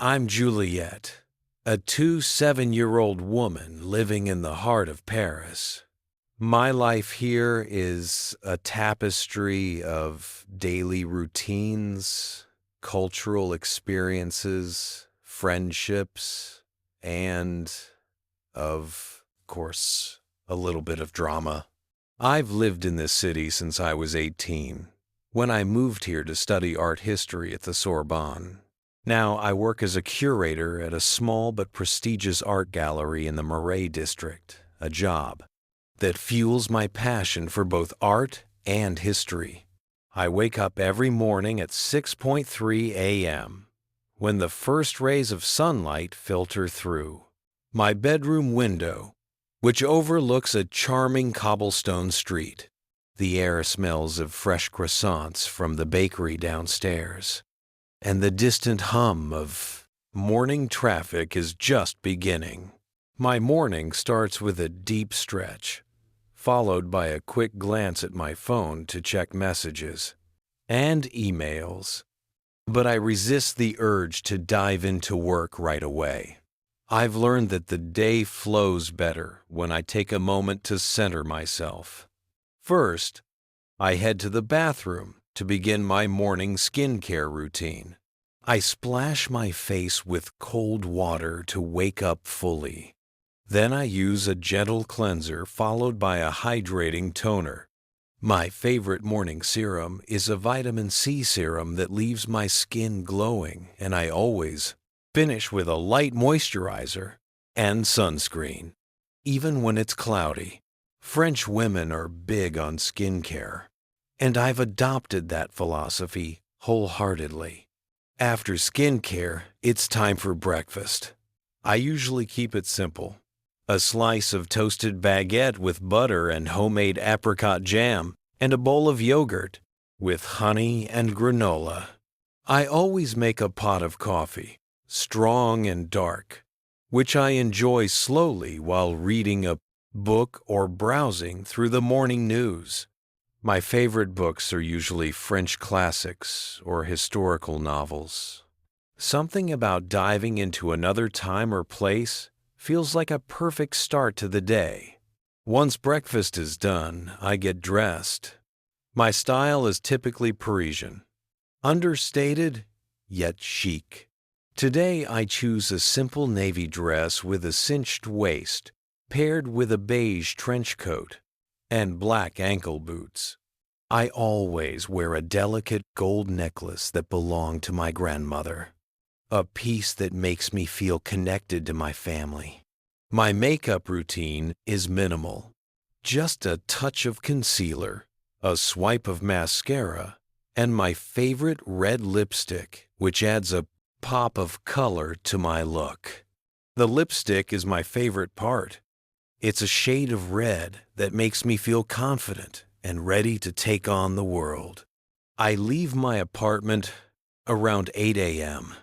I'm Juliet, a 7-year-old woman living in the heart of Paris. My life here is a tapestry of daily routines, cultural experiences, friendships, and, of course, a little bit of drama. I've lived in this city since I was 18, when I moved here to study art history at the Sorbonne. Now I work as a curator at a small but prestigious art gallery in the Marais district, a job that fuels my passion for both art and history. I wake up every morning at 6:3 a.m. when the first rays of sunlight filter through my bedroom window, which overlooks a charming cobblestone street. The air smells of fresh croissants from the bakery downstairs, and the distant hum of morning traffic is just beginning. My morning starts with a deep stretch, followed by a quick glance at my phone to check messages and emails. But I resist the urge to dive into work right away. I've learned that the day flows better when I take a moment to center myself. First, I head to the bathroom to begin my morning skincare routine. I splash my face with cold water to wake up fully. Then I use a gentle cleanser followed by a hydrating toner. My favorite morning serum is a vitamin C serum that leaves my skin glowing, and I always finish with a light moisturizer and sunscreen. Even when it's cloudy, French women are big on skincare, and I've adopted that philosophy wholeheartedly. After skincare, it's time for breakfast. I usually keep it simple. A slice of toasted baguette with butter and homemade apricot jam, and a bowl of yogurt with honey and granola. I always make a pot of coffee, strong and dark, which I enjoy slowly while reading a book or browsing through the morning news. My favorite books are usually French classics or historical novels. Something about diving into another time or place feels like a perfect start to the day. Once breakfast is done, I get dressed. My style is typically Parisian, understated yet chic. Today I choose a simple navy dress with a cinched waist, paired with a beige trench coat and black ankle boots. I always wear a delicate gold necklace that belonged to my grandmother, a piece that makes me feel connected to my family. My makeup routine is minimal. Just a touch of concealer, a swipe of mascara, and my favorite red lipstick, which adds a pop of color to my look. The lipstick is my favorite part. It's a shade of red that makes me feel confident and ready to take on the world. I leave my apartment around 8 a.m.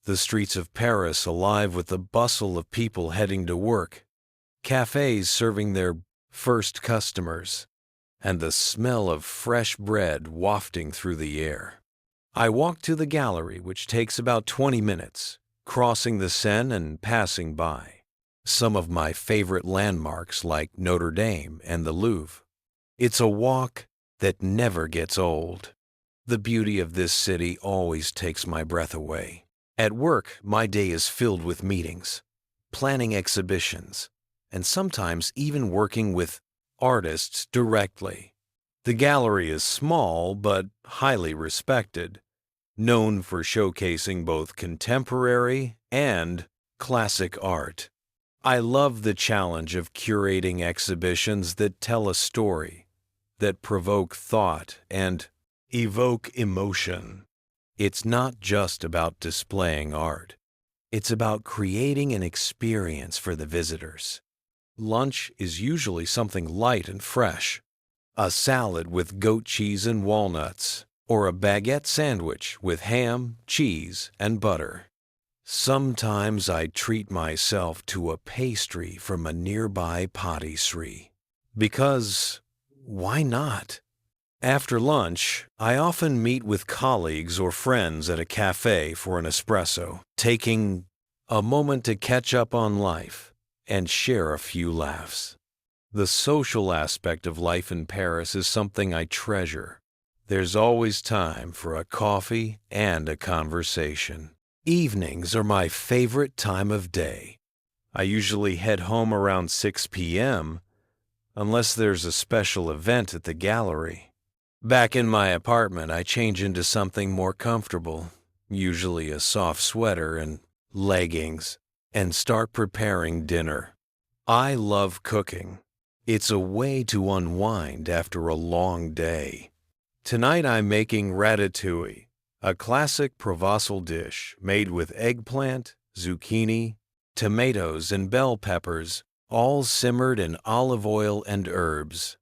The streets of Paris alive with the bustle of people heading to work, cafes serving their first customers, and the smell of fresh bread wafting through the air. I walk to the gallery, which takes about 20 minutes, crossing the Seine and passing by some of my favorite landmarks like Notre Dame and the Louvre. It's a walk that never gets old. The beauty of this city always takes my breath away. At work, my day is filled with meetings, planning exhibitions, and sometimes even working with artists directly. The gallery is small but highly respected, known for showcasing both contemporary and classic art. I love the challenge of curating exhibitions that tell a story, that provoke thought and evoke emotion. It's not just about displaying art. It's about creating an experience for the visitors. Lunch is usually something light and fresh. A salad with goat cheese and walnuts, or a baguette sandwich with ham, cheese, and butter. Sometimes I treat myself to a pastry from a nearby patisserie. Because, why not? After lunch, I often meet with colleagues or friends at a cafe for an espresso, taking a moment to catch up on life and share a few laughs. The social aspect of life in Paris is something I treasure. There's always time for a coffee and a conversation. Evenings are my favorite time of day. I usually head home around 6 p.m. unless there's a special event at the gallery. Back in my apartment, I change into something more comfortable, usually a soft sweater and leggings, and start preparing dinner. I love cooking. It's a way to unwind after a long day. Tonight I'm making ratatouille, a classic Provençal dish made with eggplant, zucchini, tomatoes, and bell peppers, all simmered in olive oil and herbs.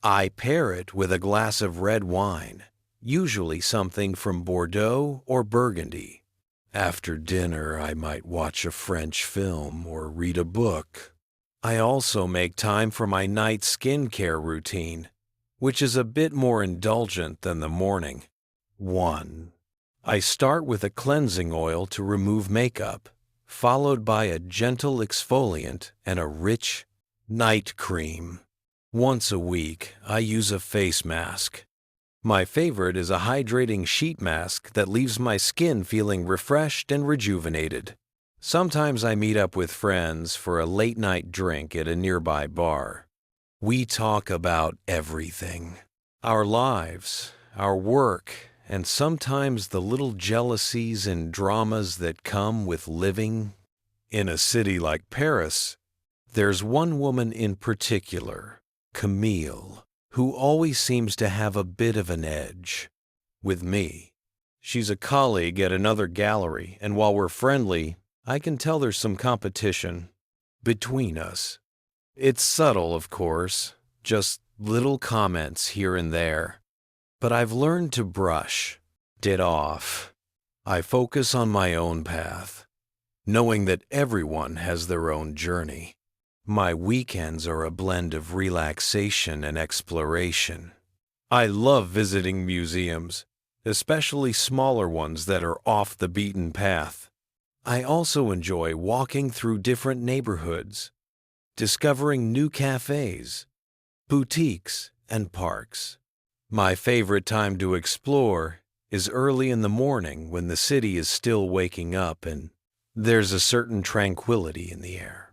I pair it with a glass of red wine, usually something from Bordeaux or Burgundy. After dinner, I might watch a French film or read a book. I also make time for my night skincare routine, which is a bit more indulgent than the morning one. I start with a cleansing oil to remove makeup, followed by a gentle exfoliant and a rich night cream. Once a week, I use a face mask. My favorite is a hydrating sheet mask that leaves my skin feeling refreshed and rejuvenated. Sometimes I meet up with friends for a late-night drink at a nearby bar. We talk about everything: our lives, our work, and sometimes the little jealousies and dramas that come with living in a city like Paris. There's one woman in particular, Camille, who always seems to have a bit of an edge with me. She's a colleague at another gallery, and while we're friendly, I can tell there's some competition between us. It's subtle, of course, just little comments here and there. But I've learned to brush it off. I focus on my own path, knowing that everyone has their own journey. My weekends are a blend of relaxation and exploration. I love visiting museums, especially smaller ones that are off the beaten path. I also enjoy walking through different neighborhoods, discovering new cafes, boutiques, and parks. My favorite time to explore is early in the morning when the city is still waking up and there's a certain tranquility in the air.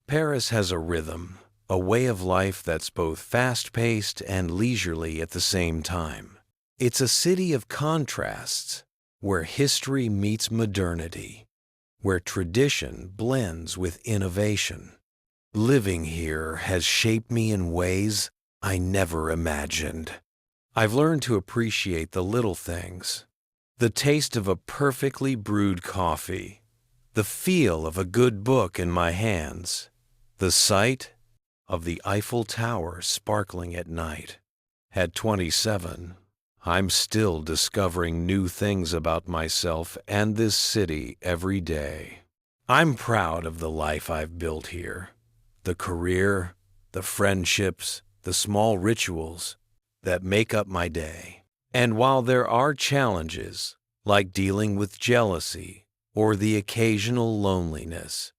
Paris has a rhythm, a way of life that's both fast-paced and leisurely at the same time. It's a city of contrasts, where history meets modernity, where tradition blends with innovation. Living here has shaped me in ways I never imagined. I've learned to appreciate the little things: the taste of a perfectly brewed coffee, the feel of a good book in my hands, the sight of the Eiffel Tower sparkling at night. At 27, I'm still discovering new things about myself and this city every day. I'm proud of the life I've built here, the career, the friendships, the small rituals that make up my day. And while there are challenges, like dealing with jealousy or the occasional loneliness,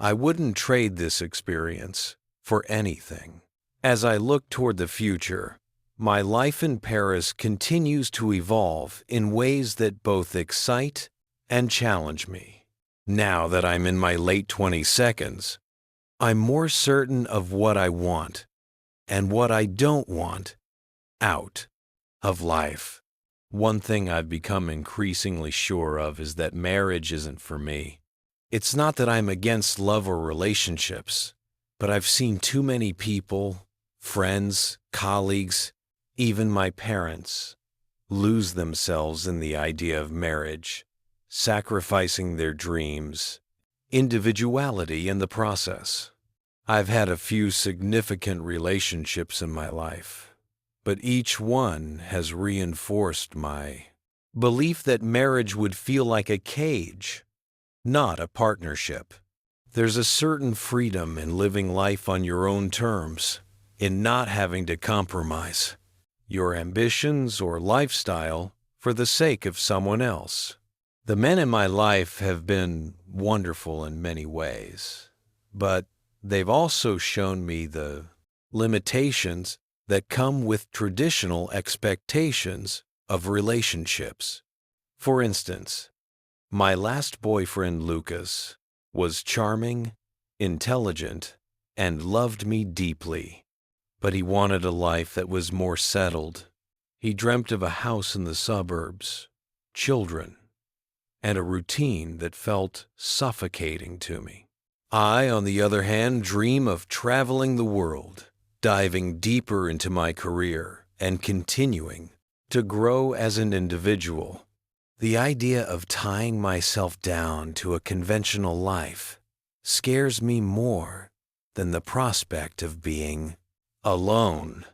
I wouldn't trade this experience for anything. As I look toward the future, my life in Paris continues to evolve in ways that both excite and challenge me. Now that I'm in my late 22nd, I'm more certain of what I want and what I don't want out of life. One thing I've become increasingly sure of is that marriage isn't for me. It's not that I'm against love or relationships, but I've seen too many people, friends, colleagues, even my parents, lose themselves in the idea of marriage, sacrificing their dreams, individuality in the process. I've had a few significant relationships in my life, but each one has reinforced my belief that marriage would feel like a cage, not a partnership. There's a certain freedom in living life on your own terms, in not having to compromise. your ambitions or lifestyle for the sake of someone else. The men in my life have been wonderful in many ways, but they've also shown me the limitations that come with traditional expectations of relationships. For instance, my last boyfriend, Lucas, was charming, intelligent, and loved me deeply, but he wanted a life that was more settled. He dreamt of a house in the suburbs, children, and a routine that felt suffocating to me. I, on the other hand, dream of traveling the world, diving deeper into my career, and continuing to grow as an individual. The idea of tying myself down to a conventional life scares me more than the prospect of being alone.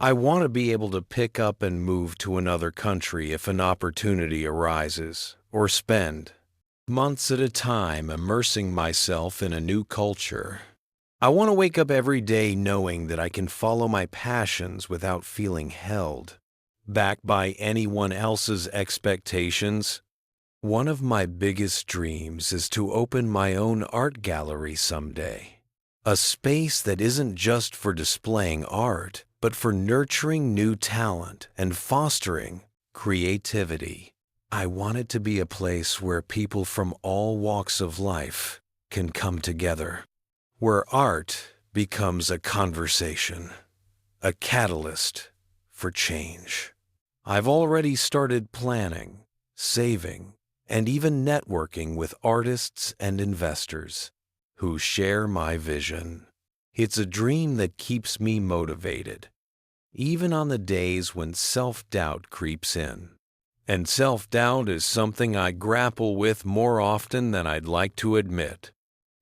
I want to be able to pick up and move to another country if an opportunity arises, or spend months at a time immersing myself in a new culture. I want to wake up every day knowing that I can follow my passions without feeling held back by anyone else's expectations. One of my biggest dreams is to open my own art gallery someday. A space that isn't just for displaying art, but for nurturing new talent and fostering creativity. I want it to be a place where people from all walks of life can come together, where art becomes a conversation, a catalyst for change. I've already started planning, saving, and even networking with artists and investors who share my vision. It's a dream that keeps me motivated, even on the days when self-doubt creeps in. And self-doubt is something I grapple with more often than I'd like to admit.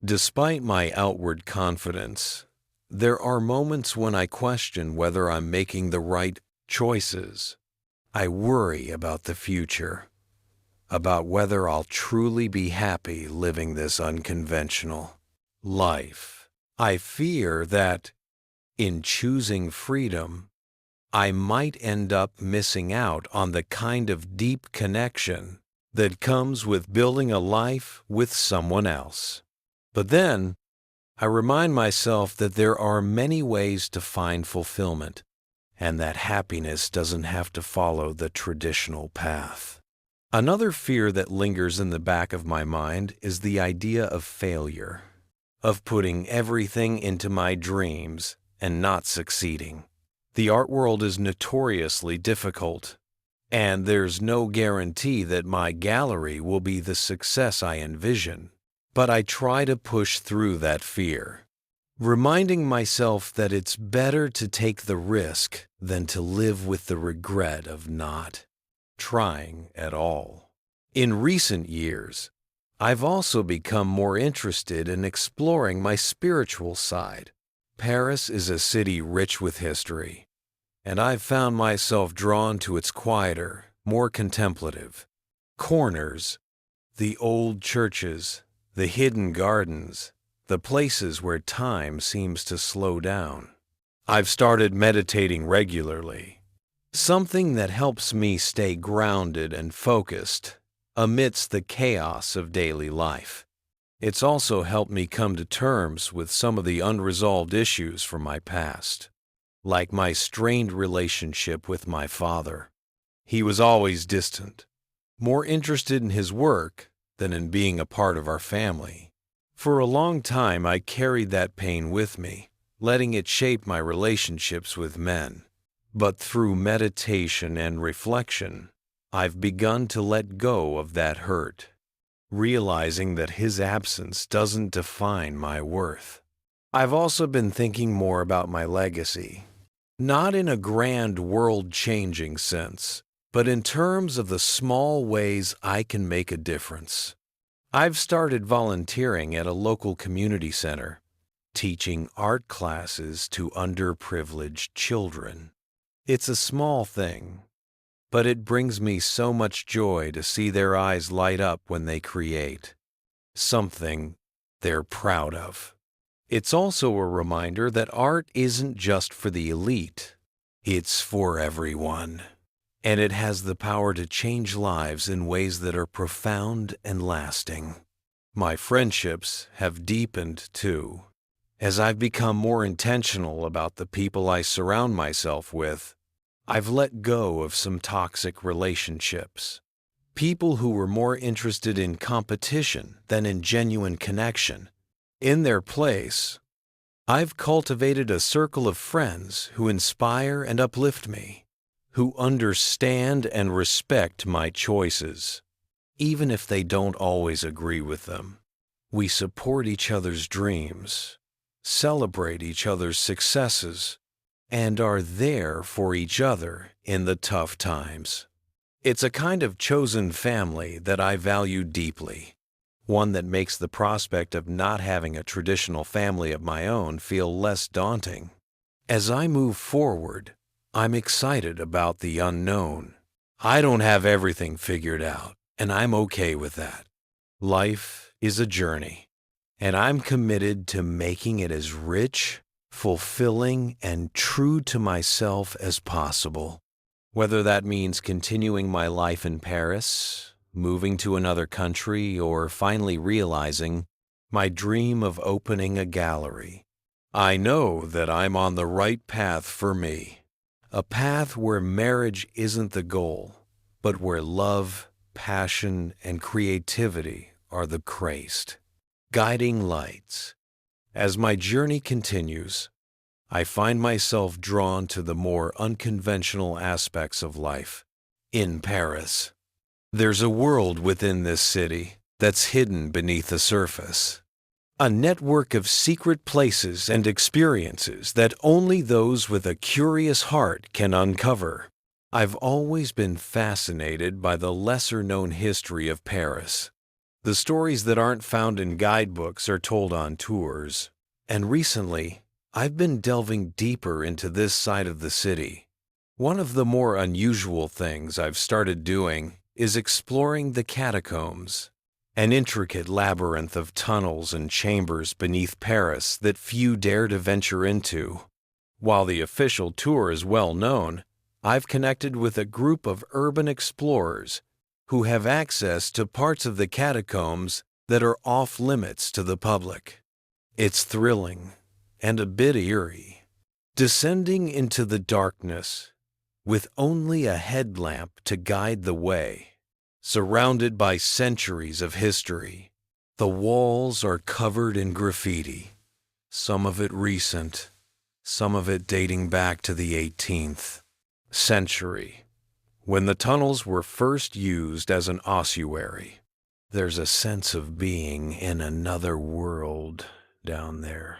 Despite my outward confidence, there are moments when I question whether I'm making the right choices. I worry about the future, about whether I'll truly be happy living this unconventional life. I fear that, in choosing freedom, I might end up missing out on the kind of deep connection that comes with building a life with someone else. But then, I remind myself that there are many ways to find fulfillment, and that happiness doesn't have to follow the traditional path. Another fear that lingers in the back of my mind is the idea of failure, of putting everything into my dreams and not succeeding. The art world is notoriously difficult, and there's no guarantee that my gallery will be the success I envision. But I try to push through that fear, reminding myself that it's better to take the risk than to live with the regret of not trying at all. In recent years, I've also become more interested in exploring my spiritual side. Paris is a city rich with history, and I've found myself drawn to its quieter, more contemplative corners, the old churches, the hidden gardens, the places where time seems to slow down. I've started meditating regularly, something that helps me stay grounded and focused amidst the chaos of daily life. It's also helped me come to terms with some of the unresolved issues from my past, like my strained relationship with my father. He was always distant, more interested in his work than in being a part of our family. For a long time, I carried that pain with me, letting it shape my relationships with men. But through meditation and reflection, I've begun to let go of that hurt, realizing that his absence doesn't define my worth. I've also been thinking more about my legacy, not in a grand world-changing sense, but in terms of the small ways I can make a difference. I've started volunteering at a local community center, teaching art classes to underprivileged children. It's a small thing, but it brings me so much joy to see their eyes light up when they create something they're proud of. It's also a reminder that art isn't just for the elite. It's for everyone, and it has the power to change lives in ways that are profound and lasting. My friendships have deepened too. As I've become more intentional about the people I surround myself with, I've let go of some toxic relationships. People who were more interested in competition than in genuine connection. In their place, I've cultivated a circle of friends who inspire and uplift me, who understand and respect my choices, even if they don't always agree with them. We support each other's dreams, celebrate each other's successes, and are there for each other in the tough times. It's a kind of chosen family that I value deeply, one that makes the prospect of not having a traditional family of my own feel less daunting. As I move forward, I'm excited about the unknown. I don't have everything figured out, and I'm okay with that. Life is a journey, and I'm committed to making it as rich, fulfilling, and true to myself as possible. Whether that means continuing my life in Paris, moving to another country, or finally realizing my dream of opening a gallery, I know that I'm on the right path for me. A path where marriage isn't the goal, but where love, passion, and creativity are the Christ, guiding lights. As my journey continues, I find myself drawn to the more unconventional aspects of life. In Paris, there's a world within this city that's hidden beneath the surface. A network of secret places and experiences that only those with a curious heart can uncover. I've always been fascinated by the lesser-known history of Paris. The stories that aren't found in guidebooks are told on tours. And recently, I've been delving deeper into this side of the city. One of the more unusual things I've started doing is exploring the catacombs, an intricate labyrinth of tunnels and chambers beneath Paris that few dare to venture into. While the official tour is well known, I've connected with a group of urban explorers who have access to parts of the catacombs that are off limits to the public. It's thrilling and a bit eerie, descending into the darkness with only a headlamp to guide the way. Surrounded by centuries of history, the walls are covered in graffiti, some of it recent, some of it dating back to the 18th century, when the tunnels were first used as an ossuary. There's a sense of being in another world down there,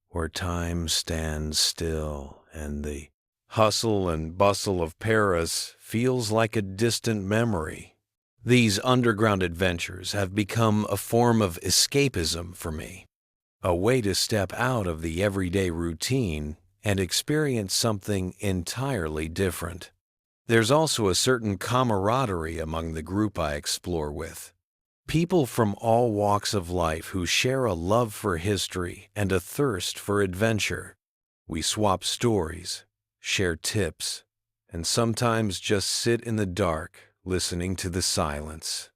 where time stands still and the hustle and bustle of Paris feels like a distant memory. These underground adventures have become a form of escapism for me, a way to step out of the everyday routine and experience something entirely different. There's also a certain camaraderie among the group I explore with. People from all walks of life who share a love for history and a thirst for adventure. We swap stories, share tips, and sometimes just sit in the dark listening to the silence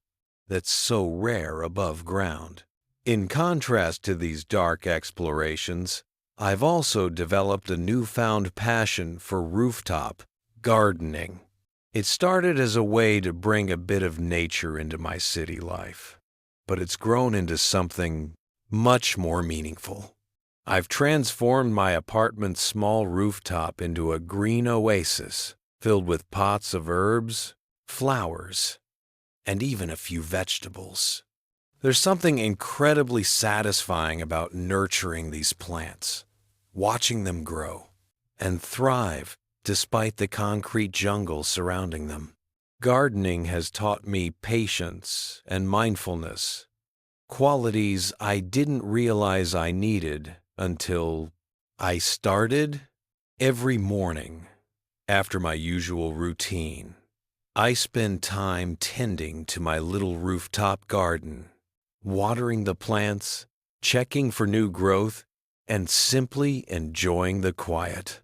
that's so rare above ground. In contrast to these dark explorations, I've also developed a newfound passion for rooftop gardening. It started as a way to bring a bit of nature into my city life, but it's grown into something much more meaningful. I've transformed my apartment's small rooftop into a green oasis filled with pots of herbs, flowers, and even a few vegetables. There's something incredibly satisfying about nurturing these plants, watching them grow and thrive despite the concrete jungle surrounding them. Gardening has taught me patience and mindfulness, qualities I didn't realize I needed until I started. Every morning, after my usual routine, I spend time tending to my little rooftop garden, watering the plants, checking for new growth, and simply enjoying the quiet.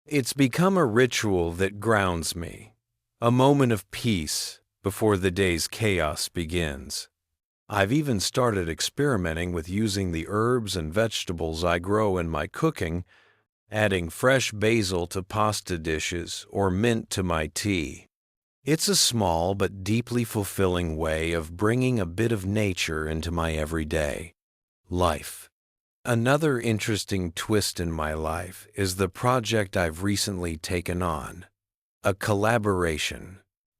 It's become a ritual that grounds me, a moment of peace before the day's chaos begins. I've even started experimenting with using the herbs and vegetables I grow in my cooking, adding fresh basil to pasta dishes or mint to my tea. It's a small but deeply fulfilling way of bringing a bit of nature into my everyday life. Another interesting twist in my life is the project I've recently taken on, a collaboration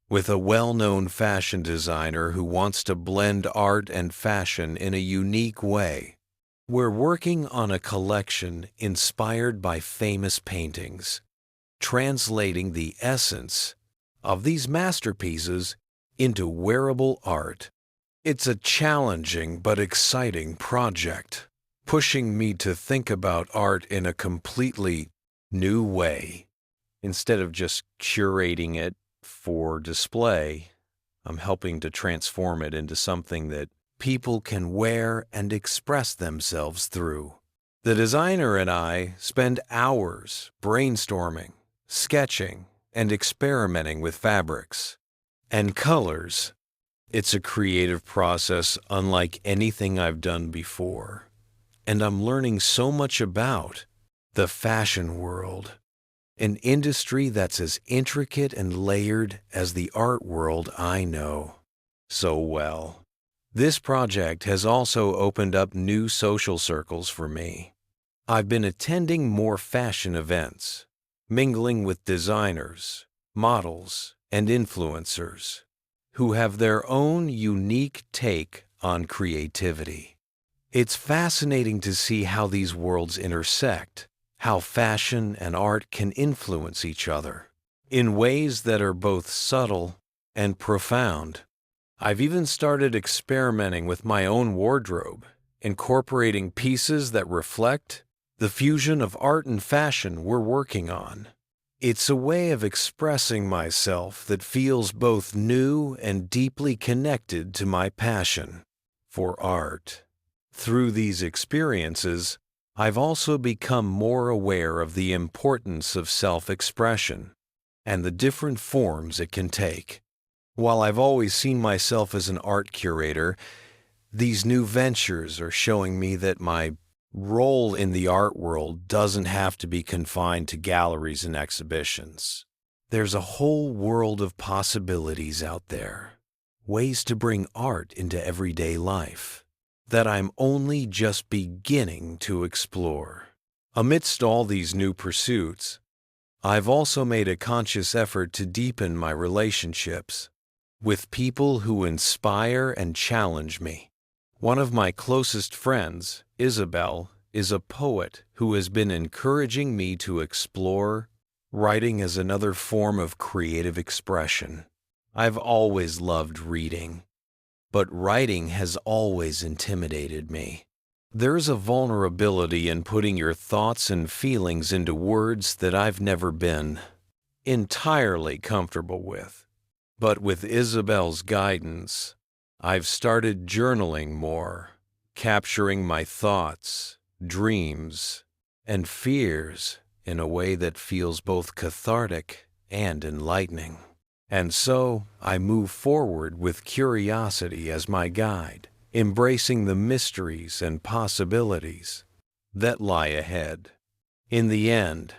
with a well-known fashion designer who wants to blend art and fashion in a unique way. We're working on a collection inspired by famous paintings, translating the essence of these masterpieces into wearable art. It's a challenging but exciting project, pushing me to think about art in a completely new way. Instead of just curating it for display, I'm helping to transform it into something that people can wear and express themselves through. The designer and I spend hours brainstorming, sketching, and experimenting with fabrics and colors. It's a creative process unlike anything I've done before, and I'm learning so much about the fashion world, an industry that's as intricate and layered as the art world I know so well. This project has also opened up new social circles for me. I've been attending more fashion events, mingling with designers, models, and influencers who have their own unique take on creativity. It's fascinating to see how these worlds intersect, how fashion and art can influence each other in ways that are both subtle and profound. I've even started experimenting with my own wardrobe, incorporating pieces that reflect the fusion of art and fashion we're working on. It's a way of expressing myself that feels both new and deeply connected to my passion for art. Through these experiences, I've also become more aware of the importance of self-expression and the different forms it can take. While I've always seen myself as an art curator, these new ventures are showing me that my role in the art world doesn't have to be confined to galleries and exhibitions. There's a whole world of possibilities out there, ways to bring art into everyday life that I'm only just beginning to explore. Amidst all these new pursuits, I've also made a conscious effort to deepen my relationships with people who inspire and challenge me. One of my closest friends, Isabel, is a poet who has been encouraging me to explore writing as another form of creative expression. I've always loved reading, but writing has always intimidated me. There's a vulnerability in putting your thoughts and feelings into words that I've never been entirely comfortable with. But with Isabel's guidance, I've started journaling more, capturing my thoughts, dreams, and fears in a way that feels both cathartic and enlightening. And so I move forward with curiosity as my guide, embracing the mysteries and possibilities that lie ahead. In the end,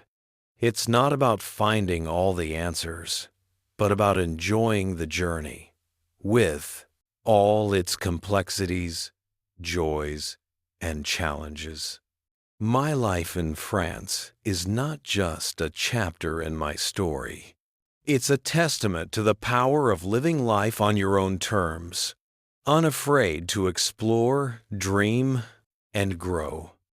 it's not about finding all the answers, but about enjoying the journey with all its complexities, joys, and challenges. My life in France is not just a chapter in my story. It's a testament to the power of living life on your own terms, unafraid to explore, dream, and grow.